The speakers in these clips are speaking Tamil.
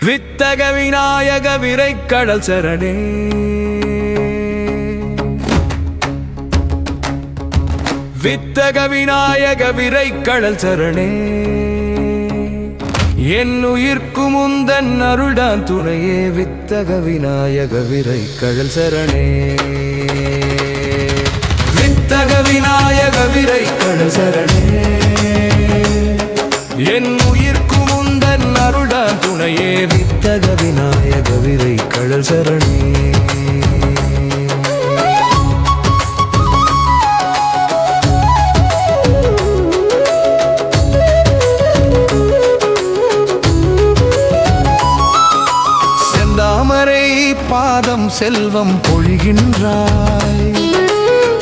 வித்தக விநாயக விரைக்கடல் சரணே. வித்தக விநாயக விரைக்கடல் சரணே. என் உயிர்க்கு முந்தன் அருள்தான் துணையே. வித்தக விநாயக விரைக்கடல் சரணே. வித்தக விநாயக விரைக்கடல் சரணே. என் உயிர்க்கு முந்தன் அருள்தான் துணையே. வித்தக விநாயக விரைக்கடல் சரணே. செந்தாமரை பாதம் செல்வம் பொழிகின்றாய்.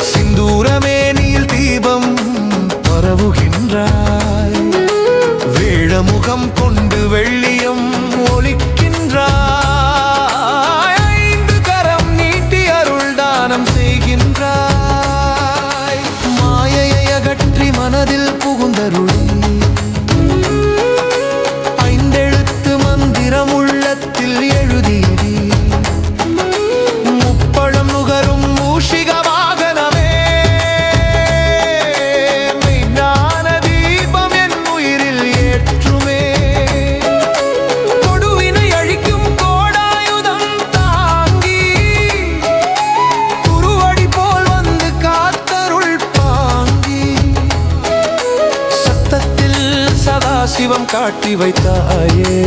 சிந்தூரமேனியில் தீபம் பரவுகின்றாய். வேழமுகம் கொண்டு வெள்ளியம் ஒளிக்கின்றாய். ஐந்து கரம் நீட்டி அருள் தானம் செய்கின்றாய். மாயையை அகற்றி மனதில் புகுந்தருளி ஐந்தெழுத்து மந்திரம் உள்ளத்தில் எழுதியடி. முப்பழம் நுகரும் மூஷிக வாகனமே. மெய்ஞான தீபம் என் உயிரில் ஏற்றுமே. கொடுவினை அழிக்கும் கோடாயுதம் தாங்கி குருவடி போல் வந்து காத்தருள் பாங்கி. சத்தத்தில் சதாசிவம் காட்டி வைத்தாயே.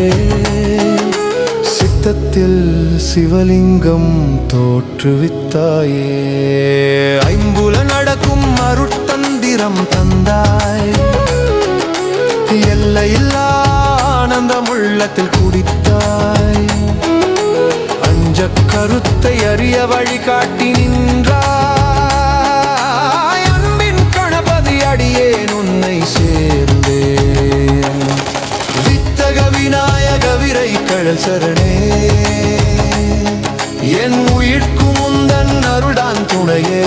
சித்தத்தில் சிவலிங்கம் தோற்றுவித்தாயே. ஐம்புல நடக்கும் அருட்தந்திரம் தந்தாய். எல்லையில்லா ஆனந்தம் உள்ளத்தில் குடித்தாய். அஞ்ச கருத்தை அறிய வழி காட்டி நின்றாய். அன்பின் கணபதி அடியேன் உன்னை சேர்ந்தேன். வித்தக விநாயக விரைக்கடல் சரணே. என் உயிர்க்கு முந்தன் அருள்தான் துணையே.